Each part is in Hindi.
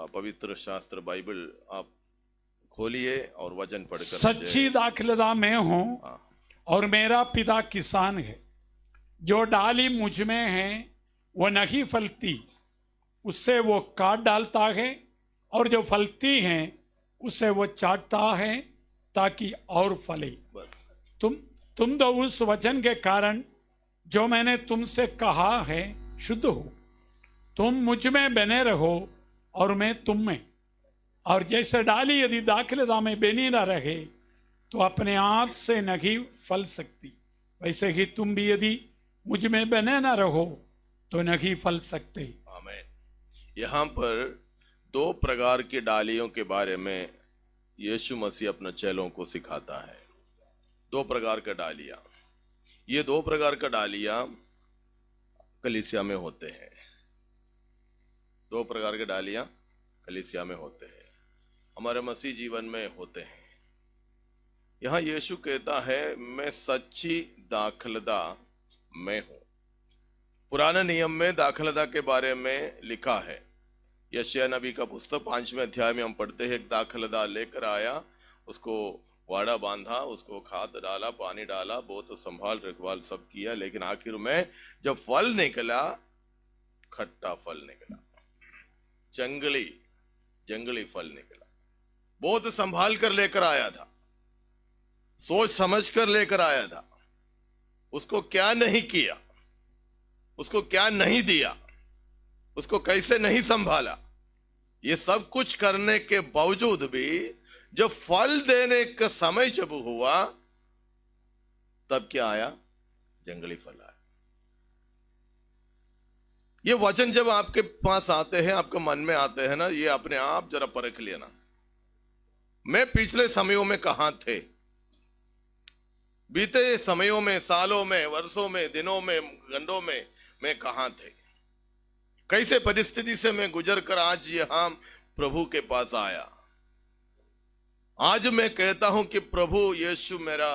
पवित्र शास्त्र बाइबल आप खोलिए और वचन पढ़कर सच्ची दाखलता मैं हूँ और मेरा पिता किसान है। जो डाली मुझ में है वो नहीं फलती, उससे वो काट डालता है, और जो फलती है उससे वो चाटता है ताकि और फले। बस तुम तो उस वचन के कारण जो मैंने तुमसे कहा है शुद्ध हो। तुम मुझ में बने रहो और मैं तुम में। और जैसे डाली यदि दाखलता में बनी न रहे तो अपने आप से नहीं फल सकती, वैसे ही तुम भी यदि मुझ में बने न रहो तो नहीं फल सकते। आमीन। यहाँ पर दो प्रकार की डालियों के बारे में यीशु मसीह अपने चेलों को सिखाता है। दो प्रकार का डालियां, ये दो प्रकार का डालियां कलीसिया में होते हैं। दो प्रकार के डालियां कलीसिया में होते हैं, हमारे मसीह जीवन में होते हैं। यहां यीशु कहता है मैं सच्ची दाखलता मैं हूं। पुराने नियम में दाखलता के बारे में लिखा है। यशायाह नबी का पुस्तक 5वें अध्याय में हम पढ़ते हैं, एक दाखलता लेकर आया, उसको वाड़ा बांधा, उसको खाद डाला, पानी डाला, बहुत संभाल रखवाल सब किया, लेकिन आखिर में जब फल निकला, खट्टा फल निकला, जंगली फल निकला। बहुत संभाल कर लेकर आया था, सोच समझ कर लेकर आया था, उसको क्या नहीं किया, उसको क्या नहीं दिया, उसको कैसे नहीं संभाला। ये सब कुछ करने के बावजूद भी जब फल देने का समय जब हुआ तब क्या आया? जंगली फल आया। ये वचन जब आपके पास आते हैं, आपके मन में आते हैं ना, ये अपने आप जरा परख लेना, मैं पिछले समयों में कहां थे, बीते समयों में, सालों में, वर्षों में, दिनों में, घंटों में मैं कहां थे, कैसे परिस्थिति से मैं गुजर कर आज यहां प्रभु के पास आया। आज मैं कहता हूं कि प्रभु यीशु मेरा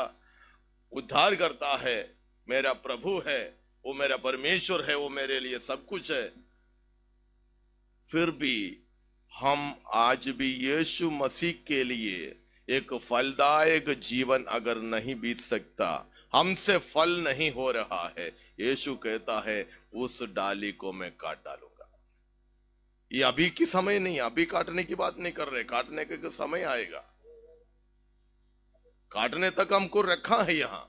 उद्धार करता है, मेरा प्रभु है, वो मेरा परमेश्वर है, वो मेरे लिए सब कुछ है। फिर भी हम आज भी यीशु मसीह के लिए एक फलदायक जीवन अगर नहीं बीत सकता, हमसे फल नहीं हो रहा है, यीशु कहता है उस डाली को मैं काट डालूंगा। ये अभी की समय नहीं, अभी काटने की बात नहीं कर रहे, काटने का समय आएगा, काटने तक हमको रखा है। यहां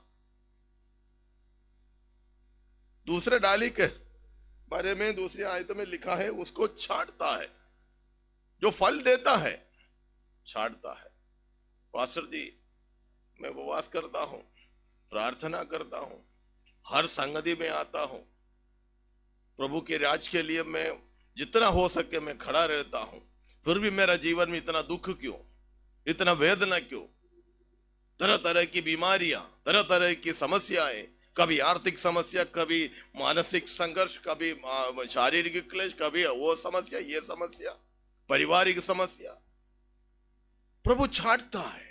दूसरे डाली के बारे में दूसरी आयत में लिखा है, उसको छांटता है, जो फल देता है छांटता है। पास्टर जी, मैं उपवास करता हूं, प्रार्थना करता हूं, हर संगति में आता हूं, प्रभु के राज के लिए मैं जितना हो सके मैं खड़ा रहता हूं, फिर भी मेरा जीवन में इतना दुख क्यों, इतना वेदना क्यों, तरह तरह की बीमारियां, तरह तरह की समस्याएं, कभी आर्थिक समस्या, कभी मानसिक संघर्ष, कभी शारीरिक क्लेश, कभी वो समस्या, ये समस्या, पारिवारिक समस्या। प्रभु छांटता है।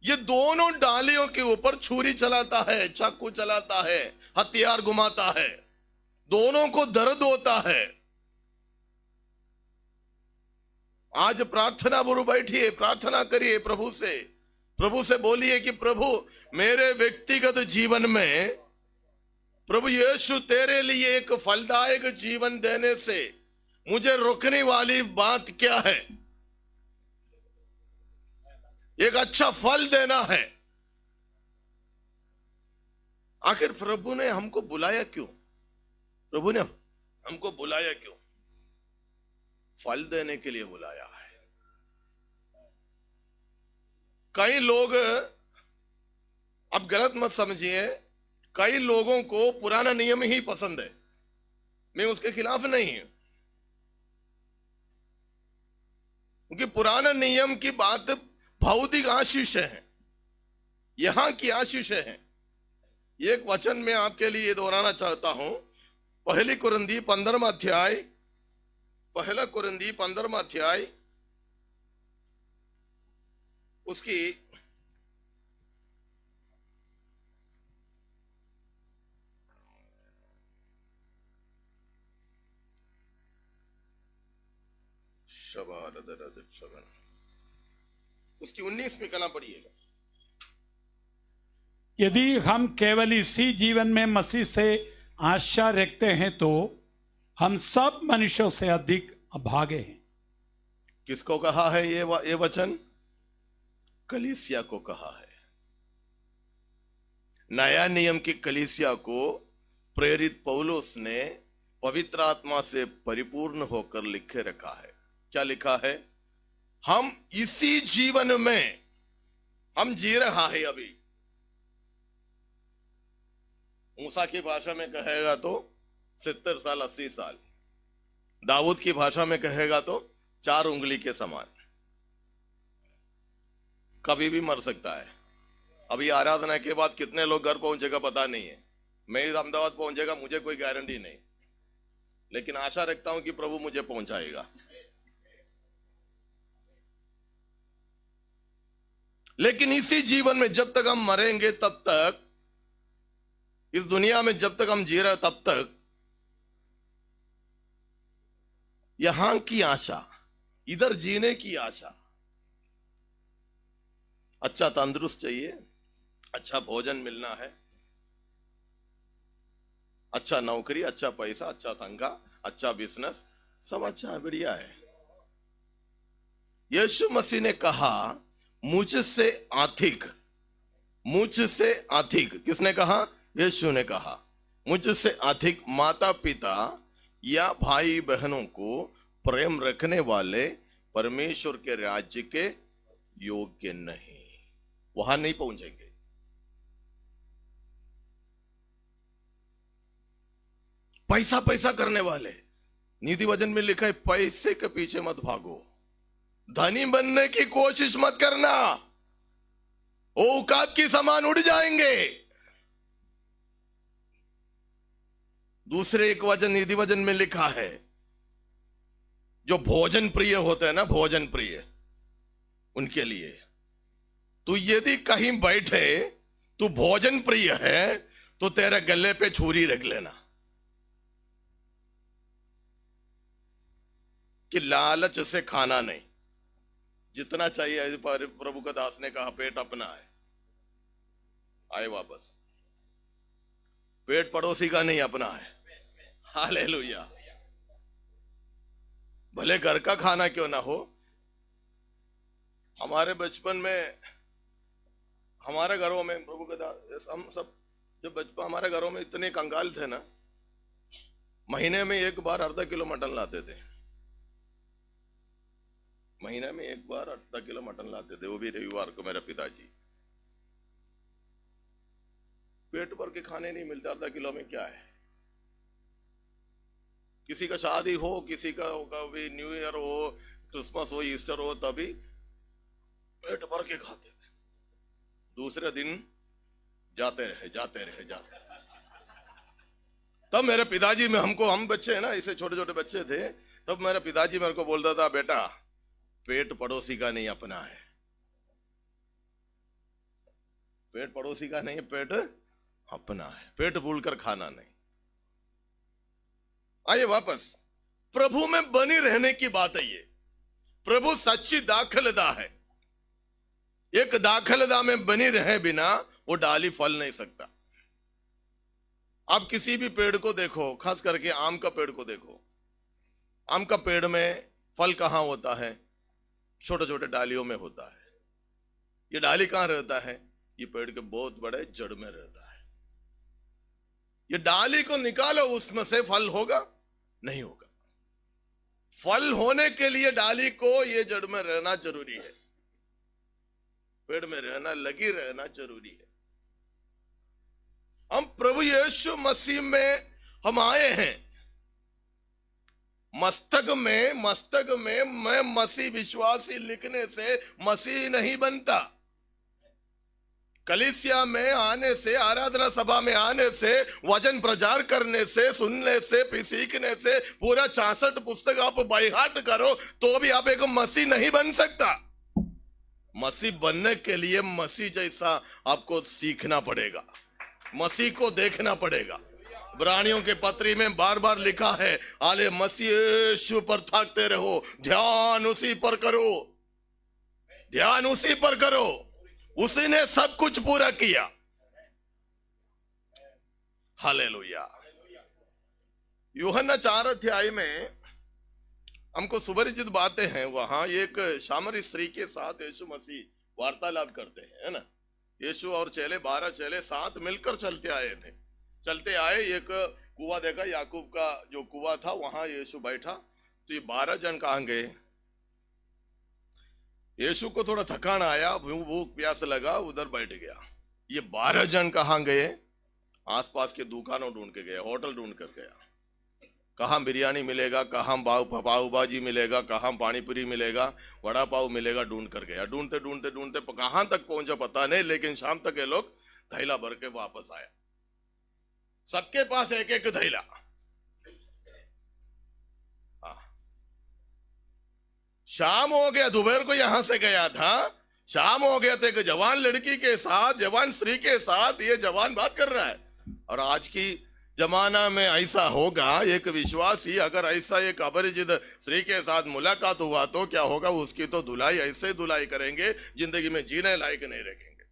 ये दोनों डालियों के ऊपर छुरी चलाता है, चाकू चलाता है, हथियार घुमाता है, दोनों को दर्द होता है। आज प्रार्थना गुरु बैठिए, प्रार्थना करिए प्रभु से बोलिए कि प्रभु मेरे व्यक्तिगत जीवन में प्रभु यीशु तेरे लिए एक फलदायक जीवन देने से मुझे रोकने वाली बात क्या है? एक अच्छा फल देना है। आखिर प्रभु ने हमको बुलाया क्यों? प्रभु ने हमको बुलाया क्यों? फल देने के लिए बुलाया है। कई लोग, अब गलत मत समझिए, कई लोगों को पुराना नियम ही पसंद है, मैं उसके खिलाफ नहीं हूं, क्योंकि पुराना नियम की बात भौतिक आशीष है, यहां की आशीष है। एक वचन में आपके लिए दोहराना चाहता हूं, पहली कुरिन्थी 15वां अध्याय, पहला कुरिन्थी 15वां अध्याय, उसकी उसकी 19 में कला पढ़िएगा। यदि हम केवल इसी जीवन में मसीह से आशा रखते हैं तो हम सब मनुष्यों से अधिक अभागे हैं। किसको कहा है ये वचन? कलीसिया को कहा है। नया नियम की कलीसिया को प्रेरित पौलुस ने पवित्र आत्मा से परिपूर्ण होकर लिखे रखा है। क्या लिखा है? हम इसी जीवन में हम जी रहा है अभी। मूसा की भाषा में कहेगा तो 70 साल 80 साल, दाऊद की भाषा में कहेगा तो 4 उंगली के समान। कभी भी मर सकता है। अभी आराधना के बाद कितने लोग घर पहुंचेगा पता नहीं है। मैं अहमदाबाद पहुंचेगा मुझे कोई गारंटी नहीं, लेकिन आशा रखता हूं कि प्रभु मुझे पहुंचाएगा। लेकिन इसी जीवन में जब तक हम मरेंगे तब तक, इस दुनिया में जब तक हम जी रहे तब तक यहां की आशा, इधर जीने की आशा, अच्छा तंदुरुस्त चाहिए, अच्छा भोजन मिलना है, अच्छा नौकरी, अच्छा पैसा, अच्छा तनख्वाह, अच्छा बिजनेस, सब अच्छा बढ़िया है। यीशु मसीह ने कहा मुझसे अधिक, मुझसे अधिक। किसने कहा? यीशु ने कहा मुझसे अधिक माता पिता या भाई बहनों को प्रेम रखने वाले परमेश्वर के राज्य के योग्य नहीं। वहां नहीं पहुंचेंगे। पैसा पैसा करने वाले, नीति वचन में लिखा है पैसे के पीछे मत भागो, धनी बनने की कोशिश मत करना, औकात की समान उड़ जाएंगे। दूसरे एक वचन नीति वचन में लिखा है जो भोजन प्रिय होते हैं ना, भोजन प्रिय, उनके लिए तू यदि कहीं बैठे तू भोजन प्रिय है तो तेरे गले पे छुरी रख लेना कि लालच से खाना नहीं, जितना चाहिए। प्रभु का दास ने कहा पेट अपना है, आए वापस। पेट पड़ोसी का नहीं, अपना है। हालेलुया। भले घर का खाना क्यों ना हो। हमारे बचपन में हमारे घरों में प्रभु का दास, हम सब जब बचपन, हमारे घरों में इतने कंगाल थे ना, महीने में एक बार ½ किलो मटन लाते थे। महीने में एक बार ½ किलो मटन लाते थे, वो भी रविवार को मेरे पिताजी। पेट भर के खाने नहीं मिलते, ½ किलो में क्या है। किसी का शादी हो, किसी का भी न्यू ईयर हो, क्रिसमस हो, ईस्टर हो, तभी पेट भर के खाते थे। दूसरे दिन जाते रहे। तब मेरे पिताजी में हमको, हम बच्चे हैं ना, इसे छोटे छोटे बच्चे थे, तब मेरे पिताजी मेरे को बोलता था बेटा पेट पड़ोसी का नहीं अपना है। पेट पड़ोसी का नहीं, पेट अपना है। पेट भूलकर खाना नहीं। आइए वापस प्रभु में बनी रहने की बात है। ये प्रभु सच्ची दाखलदा है। एक दाखलदा में बनी रहे बिना वो डाली फल नहीं सकता। आप किसी भी पेड़ को देखो, खास करके आम का पेड़ को देखो। आम का पेड़ में फल कहां होता है? छोटे छोटे डालियों में होता है। ये डाली कहां रहता है? ये पेड़ के बहुत बड़े जड़ में रहता है। ये डाली को निकालो, उसमें से फल होगा? नहीं होगा। फल होने के लिए डाली को ये जड़ में रहना जरूरी है, पेड़ में रहना, लगी रहना जरूरी है। हम प्रभु यीशु मसीह में हम आए हैं। मस्तक में मैं मसीह विश्वासी लिखने से मसीह नहीं बनता। कलीसिया में आने से, आराधना सभा में आने से, वचन प्रचार करने से, सुनने से, सीखने से पूरा 66 पुस्तक आप बाय हार्ट करो तो भी आप एक मसीह नहीं बन सकता। मसीह बनने के लिए मसीह जैसा आपको सीखना पड़ेगा, मसीह को देखना पड़ेगा, इब्रानियों के पत्री में बार बार लिखा है, आले मसीह यीशु पर थकते रहो, ध्यान उसी पर करो, ध्यान उसी पर करो, उसी ने सब कुछ पूरा किया। हालेलुया। यूहन्ना 4 अध्याय में हमको सुपरिचित बातें हैं। वहां एक सामरी स्त्री के साथ यीशु मसीह वार्तालाप करते हैं, है ना। यीशु और चेले 12 चेले साथ मिलकर चलते आए थे। चलते आए, एक कुआं देखा, याकूब का जो कुआं था, वहां यीशु बैठा। तो ये 12 जन कहां गए? यीशु को थोड़ा थकान आया, भूख प्यास लगा, उधर बैठ गया। ये 12 जन कहां गए? आसपास के दुकानों ढूंढ के गए, होटल ढूंढ कर गया। कहां बिरयानी मिलेगा, कहां पाव भाजी मिलेगा, कहां पानीपुरी मिलेगा, वड़ा पाव मिलेगा, ढूंढ कर गया। ढूंढते ढूंढते ढूंढते कहां तक पहुंचा पता नहीं, लेकिन शाम तक ये लोग थैला भर के वापस आया। सबके पास एक एक थैला। शाम हो गया, दोपहर को यहां से गया था, शाम हो गया तो एक जवान लड़की के साथ, जवान स्त्री के साथ ये जवान बात कर रहा है। और आज की जमाना में ऐसा होगा, एक विश्वासी अगर ऐसा एक अपरिचित स्त्री के साथ मुलाकात हुआ तो क्या होगा? उसकी तो धुलाई ऐसे धुलाई करेंगे, जिंदगी में जीने लायक नहीं रखेंगे।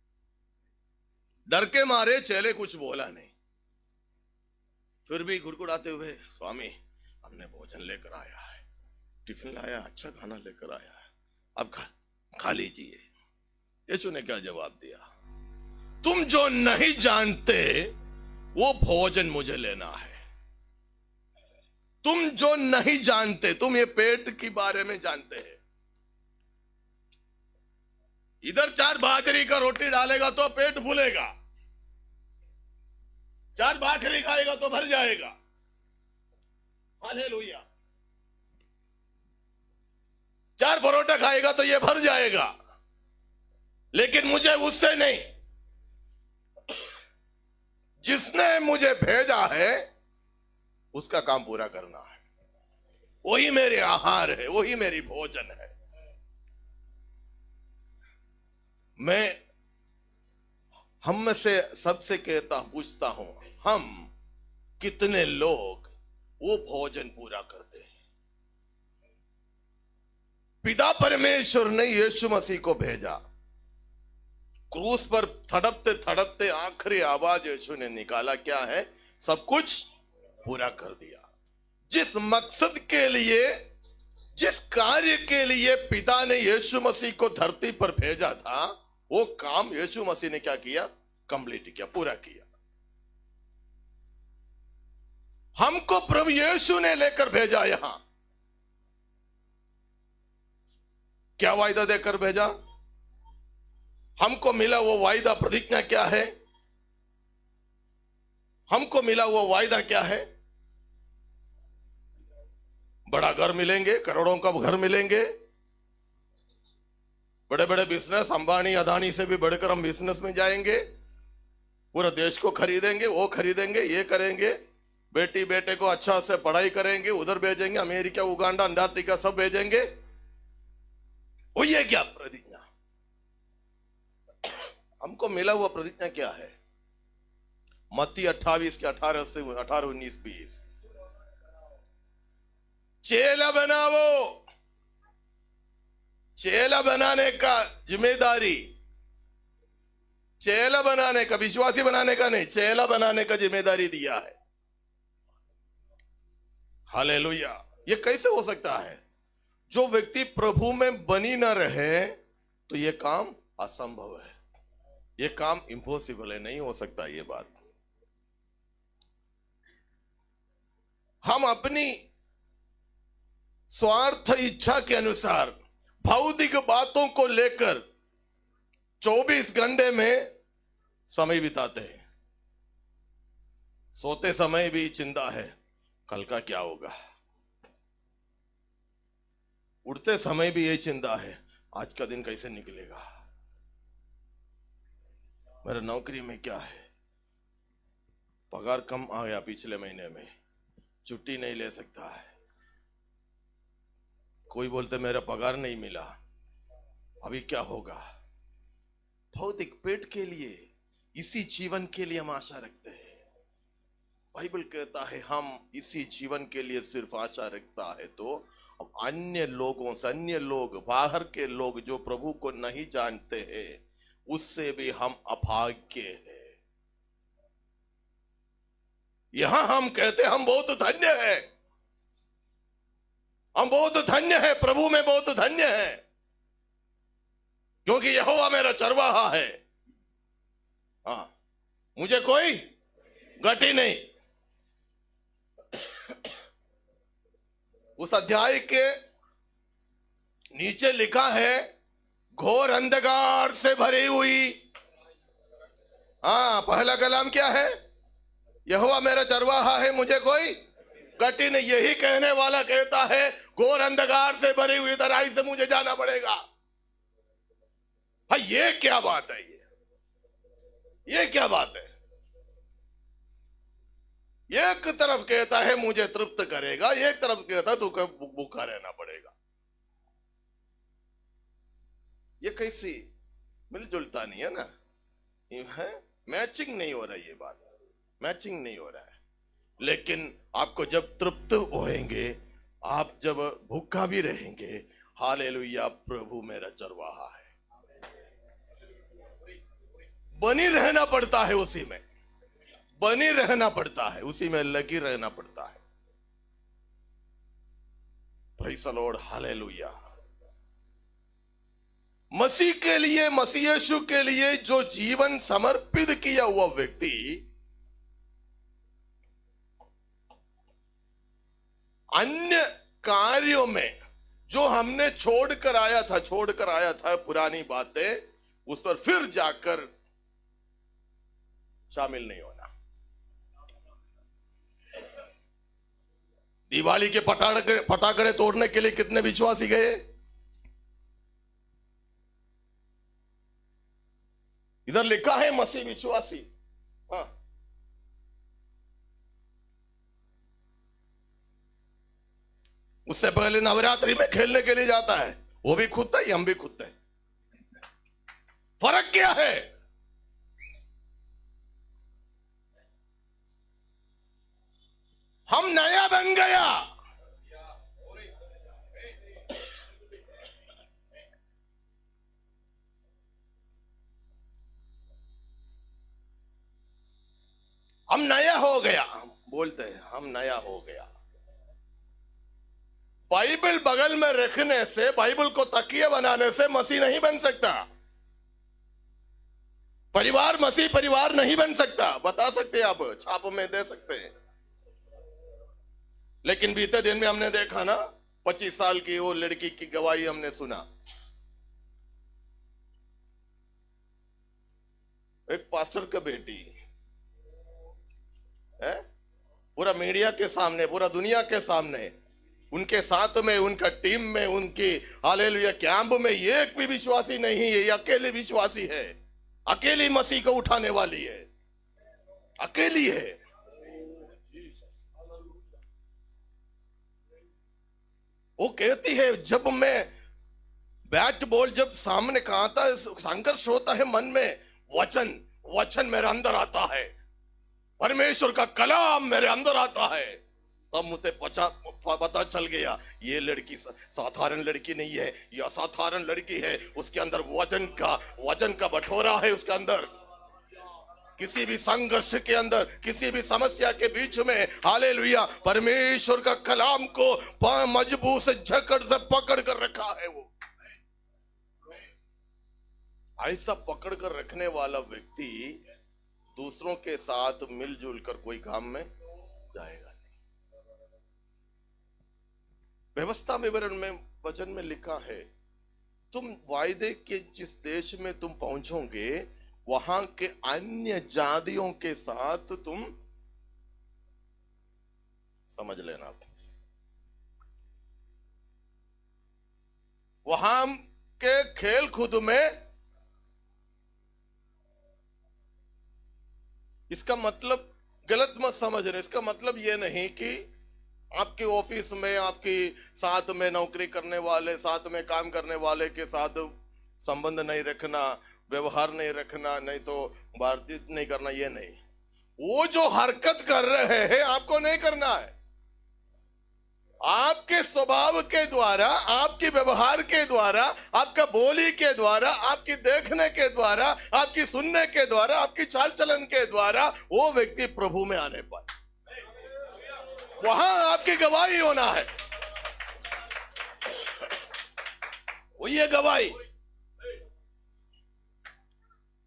डर के मारे चेले कुछ बोला नहीं, फिर भी गुड़गुड़ाते हुए, स्वामी हमने भोजन लेकर आया है, टिफिन लाया, अच्छा खाना लेकर आया है, अब खा लीजिए। यीशु ने क्या जवाब दिया? तुम जो नहीं जानते वो भोजन मुझे लेना है। तुम जो नहीं जानते, तुम ये पेट के बारे में जानते हैं। इधर 4 बाजरी का रोटी डालेगा तो पेट फूलेगा, 4 भाखरी खाएगा तो भर जाएगा। हालेलुया। 4 परोठा खाएगा तो ये भर जाएगा, लेकिन मुझे उससे नहीं, जिसने मुझे भेजा है उसका काम पूरा करना है। वही मेरे आहार है, वही मेरी भोजन है। मैं हम में से सबसे पूछता हूं, हम कितने लोग वो भोजन पूरा करते हैं? पिता परमेश्वर ने यीशु मसीह को भेजा, क्रूस पर थड़पते थड़पते आखिरी आवाज यीशु ने निकाला, क्या है? सब कुछ पूरा कर दिया। जिस मकसद के लिए, जिस कार्य के लिए पिता ने यीशु मसीह को धरती पर भेजा था, वो काम यीशु मसीह ने क्या किया? कंप्लीट किया, पूरा किया। हमको प्रभु यीशु ने लेकर भेजा यहां। क्या वायदा देकर भेजा? हमको मिला वो वायदा, प्रतिज्ञा क्या है? हमको मिला वो वायदा क्या है? बड़ा घर मिलेंगे, करोड़ों का घर मिलेंगे, बड़े बड़े बिजनेस, अंबानी अदानी से भी बढ़कर हम बिजनेस में जाएंगे, पूरे देश को खरीदेंगे, वो खरीदेंगे, ये करेंगे, बेटी बेटे को अच्छा से पढ़ाई करेंगे, उधर भेजेंगे, अमेरिका, उगांडा, अंटार्कटिका सब भेजेंगे। वो ये क्या प्रतिज्ञा? हमको मिला हुआ प्रतिज्ञा क्या है? मत्ती 28 के 18 से 18, 19, 20। चेला बनाओ। चेला बनाने का जिम्मेदारी, चेला बनाने का, विश्वासी बनाने का नहीं, चेला बनाने का जिम्मेदारी दिया है। हालेलुया। ये कैसे हो सकता है? जो व्यक्ति प्रभु में बनी न रहे तो ये काम असंभव है, ये काम इम्पॉसिबल है, नहीं हो सकता ये बात। हम अपनी स्वार्थ इच्छा के अनुसार भौतिक बातों को लेकर 24 घंटे में समय बिताते हैं। सोते समय भी चिंता है, कल का क्या होगा। उठते समय भी ये चिंता है, आज का दिन कैसे निकलेगा, मेरा नौकरी में क्या है, पगार कम आ गया पिछले महीने में, छुट्टी नहीं ले सकता है, कोई बोलते मेरा पगार नहीं मिला, अभी क्या होगा। भौतिक पेट के लिए, इसी जीवन के लिए हम आशा रखते हैं। बाइबल कहता है हम इसी जीवन के लिए सिर्फ आशा रखता है तो अब अन्य लोगों से, अन्य लोग, बाहर के लोग जो प्रभु को नहीं जानते हैं, उससे भी हम अभाग्य हैं। यहां हम कहते हम बहुत धन्य हैं, हम बहुत धन्य हैं, प्रभु में बहुत धन्य हैं, क्योंकि यहोवा मेरा चरवाहा है। हाँ, मुझे कोई घटी नहीं। उस अध्याय के नीचे लिखा है घोर अंधकार से भरी हुई। हाँ, पहला कलाम क्या है? यहोवा मेरा चरवाहा है, मुझे कोई घटी नहीं। यही कहने वाला कहता है घोर अंधकार से भरी हुई तराई से मुझे जाना पड़ेगा। हाँ, ये क्या बात है? ये क्या बात है? एक तरफ कहता है मुझे तृप्त करेगा, एक तरफ कहता है तू भूखा रहना पड़ेगा। ये कैसी मिलजुलता नहीं है ना, है मैचिंग नहीं हो रहा, ये बात मैचिंग नहीं हो रहा है। लेकिन आपको जब तृप्त होएंगे, आप जब भूखा भी रहेंगे, हालेलुया, प्रभु मेरा चरवाहा है। बनी रहना पड़ता है उसी में, बनी रहना पड़ता है उसी में, लगी रहना पड़ता है। Praise the Lord, hallelujah. मसीह के लिए, मसीह यीशु के लिए जो जीवन समर्पित किया हुआ व्यक्ति अन्य कार्यों में जो हमने छोड़कर आया था पुरानी बातें, उस पर फिर जाकर शामिल नहीं होना। दिवाली के पटाखे तोड़ने के लिए कितने विश्वासी गए? इधर लिखा है मसीह विश्वासी। हाँ, उससे पहले नवरात्रि में खेलने के लिए जाता है, वो भी खुद है, हम भी खुद है। फर्क क्या है? हम नया बन गया। हम नया हो गया, बोलते हैं हम नया हो गया। बाइबल बगल में रखने से, बाइबल को तकिया बनाने से मसीह नहीं बन सकता। परिवार, मसीह परिवार नहीं बन सकता। बता सकते हैं, आप छाप में दे सकते हैं। लेकिन बीते दिन में हमने देखा ना, 25 साल की वो लड़की की गवाही हमने सुना। एक पास्टर की बेटी है, पूरा मीडिया के सामने, पूरा दुनिया के सामने, उनके साथ में, उनका टीम में, उनकी हालेलुया कैंप में एक भी विश्वासी नहीं है। ये अकेली विश्वासी है, अकेली मसीह को उठाने वाली है, अकेली है। वो कहती है जब मैं बैट बॉल जब सामने का आता है, संघर्ष होता है मन में, वचन मेरे अंदर आता है, परमेश्वर का कलाम मेरे अंदर आता है, तब मुझे पता चल गया ये लड़की साधारण लड़की नहीं है, ये असाधारण लड़की है। उसके अंदर वचन का बटोरा है। उसके अंदर किसी भी संघर्ष के अंदर, किसी भी समस्या के बीच में, हालेलुया, परमेश्वर का कलाम को मजबूत से जकड़ से पकड़ कर रखा है। वो ऐसा पकड़ कर रखने वाला व्यक्ति दूसरों के साथ मिलजुल कर कोई काम में जाएगा नहीं। व्यवस्था विवरण में, वचन में लिखा है, तुम वायदे के जिस देश में तुम पहुंचोगे, वहां के अन्य जातियों के साथ तुम, समझ लेना, वहां के खेल कूद में, इसका मतलब गलत मत समझना। इसका मतलब यह नहीं कि आपके ऑफिस में, आपके साथ में नौकरी करने वाले, साथ में काम करने वाले के साथ संबंध नहीं रखना, व्यवहार नहीं रखना, नहीं तो बातचीत नहीं करना, ये नहीं। वो जो हरकत कर रहे हैं आपको नहीं करना है। आपके स्वभाव के द्वारा, आपके व्यवहार के द्वारा, आपका बोली के द्वारा, आपकी देखने के द्वारा, आपकी सुनने के द्वारा, आपकी चाल चलन के द्वारा वो व्यक्ति प्रभु में आने पाए, वहां आपकी गवाही होना है। वो ये गवाही,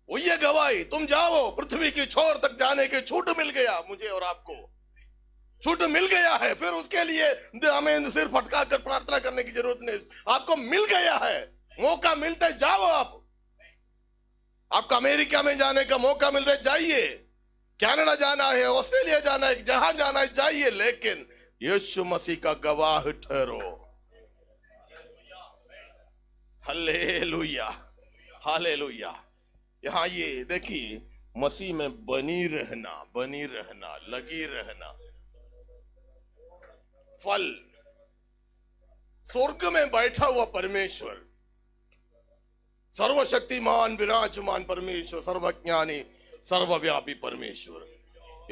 वो ये गवाही। तुम जाओ, पृथ्वी की छोर तक जाने की छूट मिल गया मुझे और आपको, छूट मिल गया है। फिर उसके लिए हमें सिर फटका कर प्रार्थना करने की जरूरत नहीं, आपको मिल गया है। मौका मिलते जाओ। आपको अमेरिका में जाने का मौका मिल रहा है, जाइए। कनाडा जाना है, ऑस्ट्रेलिया जाना है, जहां जाना है जाइए, लेकिन यीशु मसीह का गवाह ठहरो। Hallelujah, hallelujah. यहां ये देखिए, मसीह में बनी रहना, बनी रहना, लगी रहना। फल, स्वर्ग में बैठा हुआ परमेश्वर, सर्वशक्तिमान विराजमान परमेश्वर, सर्वज्ञानी सर्वव्यापी परमेश्वर,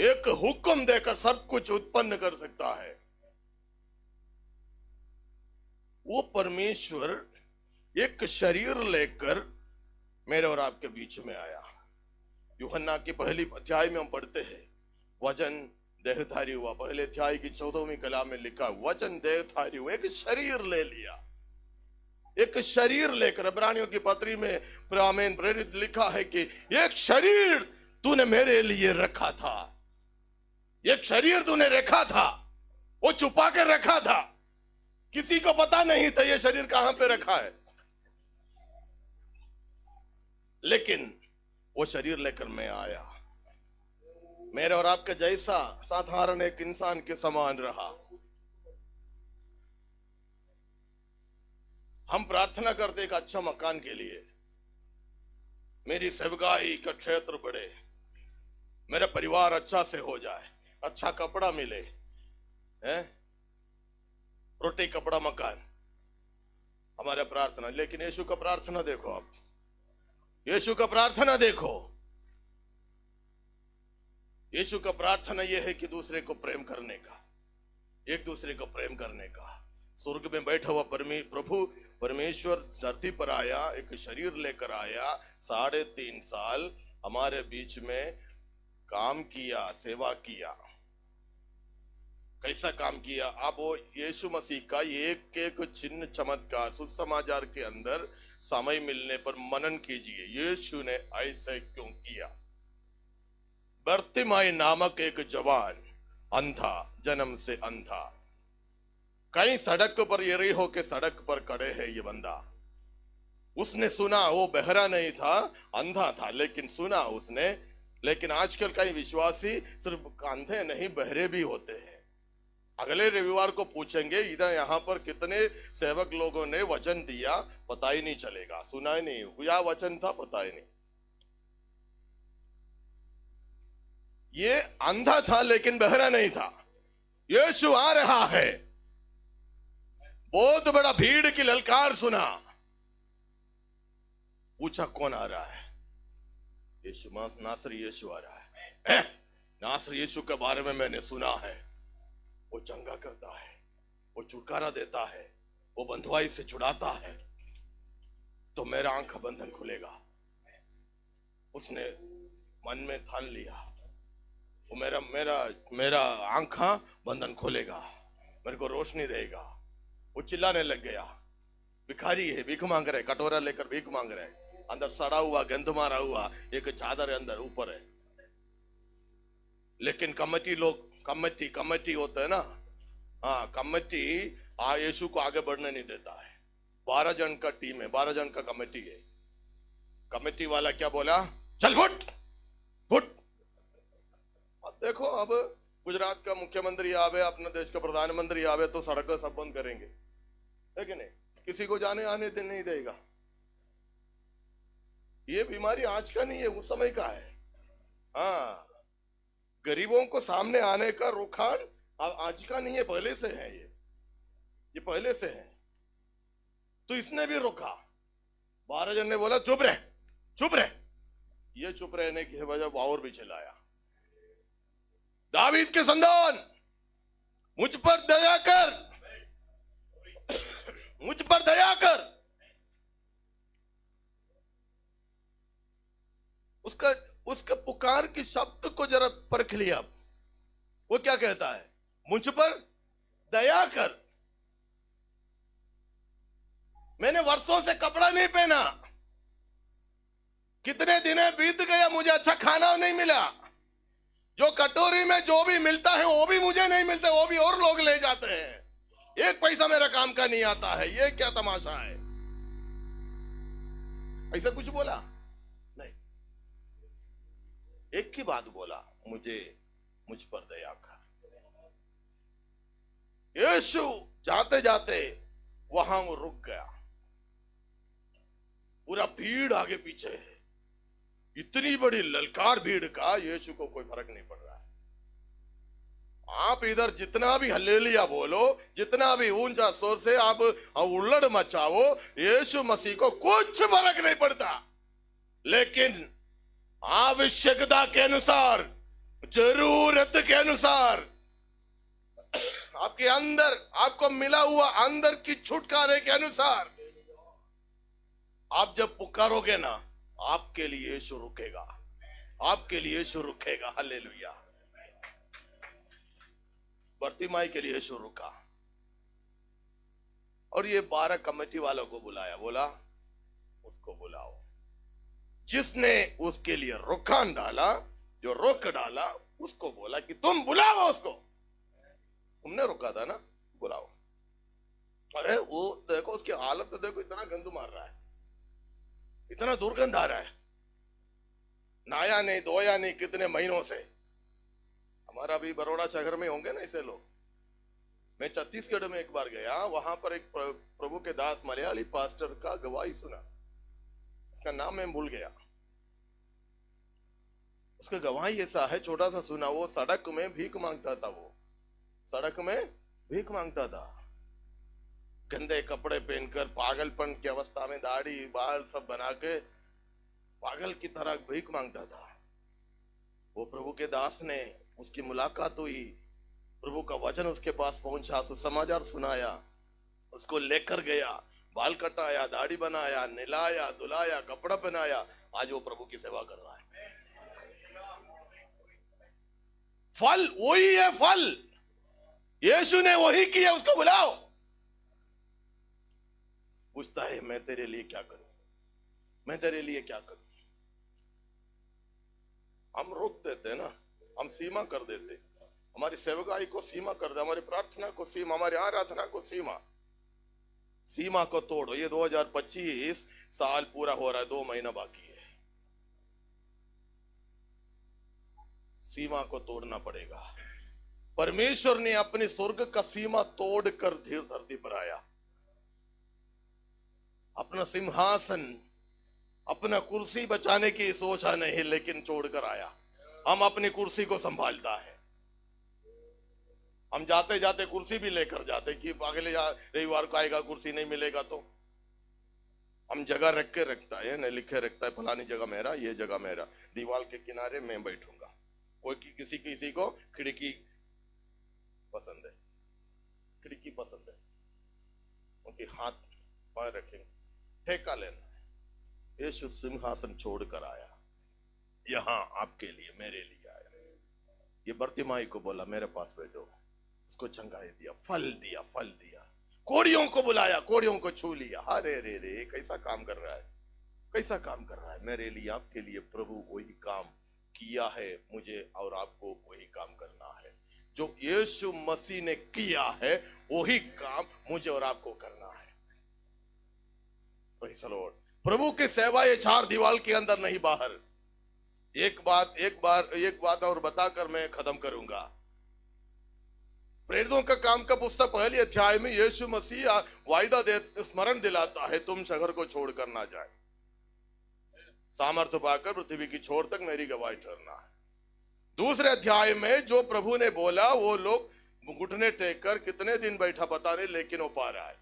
एक हुक्म देकर सब कुछ उत्पन्न कर सकता है। वो परमेश्वर एक शरीर लेकर मेरे और आपके बीच में आया। यूहन्ना की पहली अध्याय में हम पढ़ते हैं, वचन देहधारी हुआ। पहले अध्याय की 14वीं कलाम में लिखा, वचन देहधारी हुआ, एक शरीर ले लिया। एक शरीर लेकर, इब्रानियों की पत्री में आमीन प्रेरित लिखा है कि एक शरीर तूने मेरे लिए रखा था, एक शरीर तूने रखा था, वो छुपा कर रखा था, किसी को पता नहीं था ये शरीर कहां पे रखा है। लेकिन वो शरीर लेकर मैं आया, मेरे और आपके जैसा साधारण एक इंसान के समान रहा। हम प्रार्थना करते एक अच्छा मकान के लिए, मेरी सेवकाई का क्षेत्र बढ़े, मेरा परिवार अच्छा से हो जाए, अच्छा कपड़ा मिले, हैं? रोटी कपड़ा मकान, हमारा प्रार्थना। लेकिन यीशु का प्रार्थना देखो, आप यीशु का प्रार्थना देखो। यीशु का प्रार्थना यह है कि दूसरे को प्रेम करने का, एक दूसरे को प्रेम करने का। स्वर्ग में बैठा हुआ प्रभु परमेश्वर धरती पर आया, एक शरीर लेकर आया, 3.5 साल हमारे बीच में काम किया, सेवा किया। कैसा काम किया? आप वो यीशु मसीह का एक एक चिन्ह चमत्कार सुसमाचार के अंदर समय मिलने पर मनन कीजिए। यीशु ने ऐसे क्यों किया? बर्तिमाई नामक एक जवान, अंधा, जन्म से अंधा, कहीं सड़क पर यरीहो के सड़क पर खड़े है ये बंदा। उसने सुना, वो बहरा नहीं था, अंधा था, लेकिन सुना उसने। लेकिन आजकल कई विश्वासी सिर्फ अंधे नहीं, बहरे भी होते हैं। अगले रविवार को पूछेंगे इधर यहाँ पर कितने सेवक लोगों ने वचन दिया, पता ही नहीं चलेगा, सुना ही नहीं, क्या वचन था पता ही नहीं। ये अंधा था लेकिन बहरा नहीं था। यीशु आ रहा है, बहुत बड़ा भीड़ की ललकार सुना, पूछा कौन आ रहा है? यीशु, नासरी यीशु आ रहा है। नासरी यीशु के बारे में मैंने सुना है, वो चंगा करता है, वो छुटकारा देता है, वो बंधुआई से छुड़ाता है, तो मेरा आंख का बंधन खुलेगा। उसने मन में ठान लिया, वो मेरा आंखा बंधन खोलेगा, मेरे को रोशनी देगा। वो चिल्लाने लग गया, भिखारी है, भीख मांग रहा है, कटोरा लेकर भीख मांग रहा है, अंदर सड़ा हुआ, गंद मारा हुआ एक चादर अंदर ऊपर है। लेकिन कमिटी लोग, कमिटी होता है ना, हाँ, कमिटी यीशु को आगे बढ़ने नहीं देता है। 12 जन का टीम है, 12 जन का कमिटी है। कमिटी वाला क्या बोला? चल फुट फुट। अब देखो, अब गुजरात का मुख्यमंत्री आवे, अपने देश का प्रधानमंत्री आवे तो सड़क सब बंद करेंगे, है कि नहीं? किसी को जाने आने नहीं देगा। ये बीमारी आज का नहीं है, उस समय का है। हाँ, गरीबों को सामने आने का रुखान आज का नहीं है, पहले से है। ये पहले से है। तो इसने भी रोका। 12 जन ने बोला चुप रहे, चुप रहे। ये चुप रहने की वजह और भी चिल्लाया, दावीद के संतान, मुझ पर दया कर, मुझ पर दया कर। उसका पुकार की शब्द को जरा परख लिया। वो क्या कहता है? मुझ पर दया कर। मैंने वर्षों से कपड़ा नहीं पहना, कितने दिन बीत गया, मुझे अच्छा खाना नहीं मिला, जो कटोरी में जो भी मिलता है वो भी मुझे नहीं मिलता, वो भी और लोग ले जाते हैं, एक पैसा मेरा काम का नहीं आता है, ये क्या तमाशा है? ऐसा कुछ बोला नहीं, एक ही बात बोला, मुझ पर दया कर। यीशु जाते जाते वहां वो रुक गया, पूरा भीड़ आगे पीछे है, इतनी बड़ी ललकार भीड़ का यीशु को कोई फर्क नहीं पड़ रहा है। आप इधर जितना भी हल्लेलुया बोलो, जितना भी ऊंचा शोर से आप उल्लड़ मचाओ, यीशु मसीह को कुछ फर्क नहीं पड़ता। लेकिन आवश्यकता के अनुसार, जरूरत के अनुसार, आपके अंदर, आपको मिला हुआ अंदर की छुटकारे के अनुसार आप जब पुकारोगे ना, आपके लिए यीशु रुकेगा, आपके लिए यीशु रुकेगा। हालेलुया। बर्तिमाई के लिए यीशु रुका और ये 12 कमेटी वालों को बुलाया, बोला उसको बुलाओ। जिसने उसके लिए रुकान डाला, जो रोक डाला, उसको बोला कि तुम बुलाओ उसको। तुमने रुका था ना, बुलाओ। अरे वो देखो, उसकी हालत तो देखो, इतना गंदू मार रहा है, इतना दुर्गंध आ रहा है, नहाया नहीं धोया नहीं कितने महीनों से। हमारा भी बड़ौदा शहर में होंगे ना ऐसे लोग। मैं छत्तीसगढ़ में एक बार गया, वहां पर एक प्रभु के दास मलयाली पास्टर का गवाही सुना, उसका नाम मैं भूल गया। उसका गवाही ऐसा है, छोटा सा सुना, वो सड़क में भीख मांगता था, वो सड़क में भीख मांगता था, गंदे कपड़े पहनकर, पागलपन की अवस्था में, दाढ़ी बाल सब बना के पागल की तरह भीख मांगता था। वो प्रभु के दास ने, उसकी मुलाकात हुई, प्रभु का वचन उसके पास पहुंचा, सुसमाचार सुनाया, उसको लेकर गया, बाल कटाया, दाढ़ी बनाया, नहलाया धुलाया, कपड़ा पहनाया। आज वो प्रभु की सेवा कर रहा है। फल वही है, फल यीशु ने वही किया। उसको बुलाओ। पूछता है, मैं तेरे लिए क्या करूं, मैं तेरे लिए क्या करूं? हम रोक देते ना, हम सीमा कर देते, हमारी सेवकाई को सीमा कर दे, हमारी प्रार्थना को सीमा, हमारी आराधना को सीमा। सीमा को तोड़ो। ये 2025 साल पूरा हो रहा है, 2 महीना बाकी है। सीमा को तोड़ना पड़ेगा। परमेश्वर ने अपनी स्वर्ग का सीमा तोड़कर धरती पर आया, अपना सिंहासन, अपना कुर्सी बचाने की सोचा नहीं, लेकिन छोड़कर आया। हम अपनी कुर्सी को संभालता है, हम जाते जाते कुर्सी भी लेकर जाते कि अगले रविवार को आएगा, कुर्सी नहीं मिलेगा तो हम जगह रख के रखता है, नहीं लिखे रखता है, फलानी जगह मेरा, ये जगह मेरा, दीवार के किनारे मैं बैठूंगा। कोई किसी को खिड़की पसंद है, खिड़की पसंद है, उनके हाथ पाए रखेंगे, ठेका लेना है। यीशु सिंहासन छोड़कर आया, यहां आपके लिए, मेरे लिए आया। ये बर्तिमाई को बोला, मेरे पास बैठो, उसको चंगाई दिया, फल दिया, फल दिया। कोड़ियों को बुलाया, कोड़ियों को छू लिया। अरे रे रे, कैसा काम कर रहा है, कैसा काम कर रहा है। मेरे लिए, आपके लिए प्रभु वही काम किया है, मुझे और आपको वही काम करना है। जो यीशु मसीह ने किया है, वही काम मुझे और आपको करना है। Praise the Lord. प्रभु की सेवा ये 4 दीवार के अंदर नहीं, बाहर। एक बात और बताकर मैं खत्म करूंगा। प्रेरितों का काम का पुस्तक 1 अध्याय में यीशु मसीह वायदा स्मरण दिलाता है, तुम शहर को छोड़कर ना जाए, सामर्थ्य पाकर पृथ्वी की छोर तक मेरी गवाही ठहरना है। 2 अध्याय में जो प्रभु ने बोला, वो लोग घुटने टेक कर कितने दिन बैठा पता नहीं, लेकिन वो पा रहा है।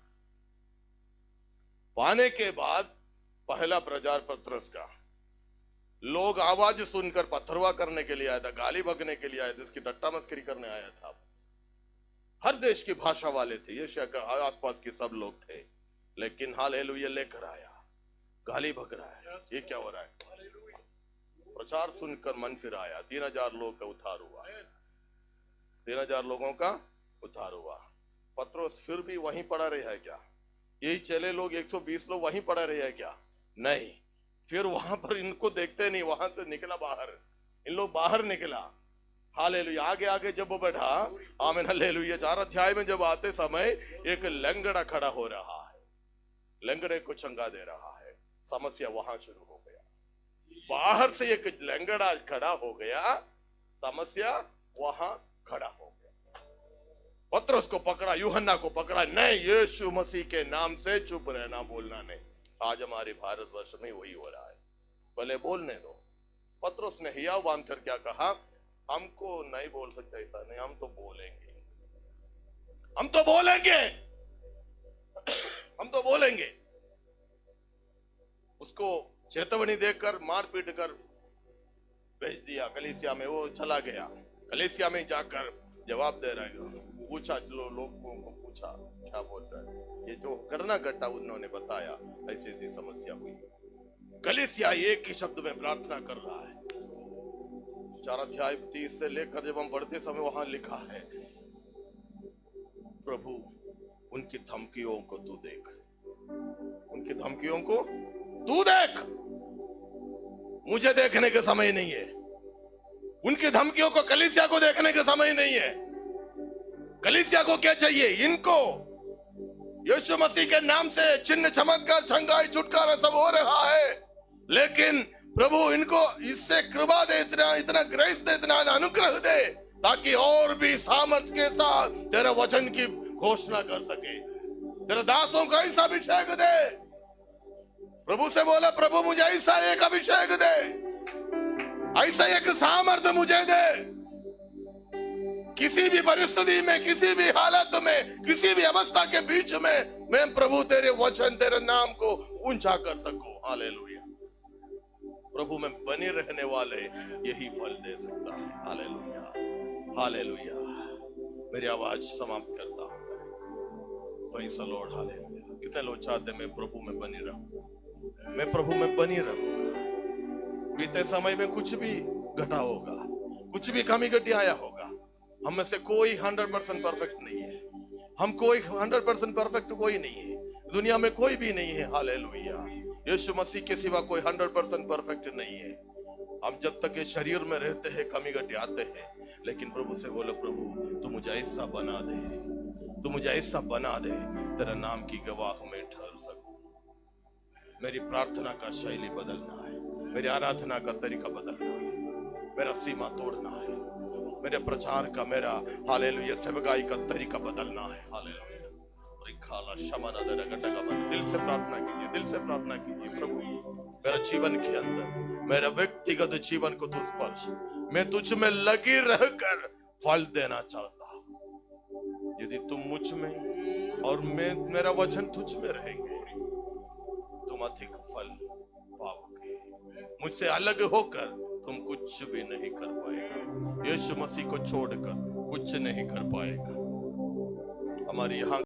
पाने के बाद पहला प्रचार पत्रस का, लोग आवाज सुनकर पत्थरवा करने के लिए आया था, गाली बकने के लिए आया था, इसकी टट्टा मस्करी करने आया था। हर देश की भाषा वाले थे, ये शहर आसपास के सब लोग थे, लेकिन हालेलुया लेकर आया, गाली बक रहा है। ये क्या हो रहा है? प्रचार सुनकर मन फिर आया। 3000 लोग का उद्धार हुआ, 3000 लोगों का उद्धार हुआ। पत्रोस फिर भी वहीं पड़ा रहा है क्या? यही चले लोग 120 लोग वहीं पड़ा रहे हैं क्या? नहीं, फिर वहां पर इनको देखते नहीं, वहां से निकला बाहर, इन लोग बाहर निकला। हालेलुया। आगे आगे जब वो बैठा, आमीन हालेलुया, 4 अध्याय में जब आते समय एक लंगड़ा खड़ा हो रहा है, लंगड़े को चंगा दे रहा है। समस्या वहां शुरू हो गया, बाहर से एक लंगड़ा खड़ा हो गया, समस्या वहां खड़ा हो गया। पतरस को पकड़ा, यूहन्ना को पकड़ा, नहीं, यीशु मसीह के नाम से चुप रहना, बोलना नहीं। आज हमारे भारतवर्ष में वही हो रहा है, भले बोलने दो। पतरस ने हियाव बांधकर क्या कहा? हमको नहीं बोल सकते ऐसा नहीं, हम तो बोलेंगे, हम तो बोलेंगे, हम तो बोलेंगे। उसको चेतावनी देकर मार पीट कर भेज दिया कलीसिया में। वो चला गया, कलीसिया में जाकर जवाब दे रहा है। पूछा, लोगों को पूछा क्या बोल रहा है, ये जो करना घटा उन्होंने बताया, ऐसी ऐसी समस्या हुई। कलीसिया एक ही शब्द में प्रार्थना कर रहा है। 4 अध्याय 30 से लेकर जब हम पढ़ते समय वहां लिखा है, प्रभु उनकी धमकियों को तू देख, उनकी धमकियों को तू देख, मुझे देखने के समय नहीं है। उनकी धमकियों को, कलीसिया को देखने के समय नहीं है। कलीसिया को क्या चाहिए? इनको यीशु मसीह के नाम से चिन्ह चमत्कार चंगाई छुटकारा सब हो रहा है, लेकिन प्रभु इनको इससे कृपा दे, इतना ग्रेस दे, इतना अनुग्रह दे, ताकि और भी सामर्थ्य के साथ तेरा वचन की घोषणा कर सके। तेरे दासों को ऐसा अभिषेक दे। प्रभु से बोला, प्रभु मुझे ऐसा एक अभिषेक दे, ऐसा एक सामर्थ्य मुझे दे, किसी भी परिस्थिति में, किसी भी हालत में, किसी भी अवस्था के बीच में मैं प्रभु तेरे वचन, तेरे नाम को ऊंचा कर सकूं। हालेलुया। प्रभु में बने रहने वाले यही फल दे सकता है। Hallelujah, hallelujah. मेरी आवाज समाप्त करता हूं। Praise the Lord. हालेलुया। कितने लोग चाहते मैं प्रभु में बनी रहूं, मैं प्रभु में बनी रहूं। बीते समय में कुछ भी घटा होगा, कुछ भी कमी घटी आया होगा, हम में से कोई 100% परफेक्ट नहीं है। हम कोई 100% परफेक्ट कोई नहीं है, दुनिया में कोई भी नहीं है। हालेलुया। यीशु मसीह के सिवा कोई 100% परफेक्ट नहीं है। हम जब तक ये शरीर में रहते हैं कमी घटी आते हैं, लेकिन प्रभु से बोलो, प्रभु तू मुझे ऐसा बना दे, तू मुझे ऐसा बना दे, तेरा नाम की गवाह में ठहर सकूं। मेरी प्रार्थना का शैली बदलना है, मेरी आराधना का तरीका बदलना है, मेरा सीमा तोड़ना है, मेरे प्रचार का, मेरा हालेलुया सेवकाई का तरीका बदलना है। हालेलुया। दिल से प्रार्थना कीजिए, दिल से प्रार्थना कीजिए। प्रभु मेरा जीवन के अंदर, मेरा व्यक्तिगत जीवन को तू स्पर्श, मैं तुझ में लगी रहकर फल देना चाहता हूं। यदि तुम मुझ में और मैं, मेरा वचन तुझ में रहेंगे, तुम अधिक फल पाओगे। मुझसे अलग होकर तुम कुछ भी नहीं कर पाएगा। यीशु मसीह को छोड़कर कुछ नहीं कर पाएगा। हमारी यहाँ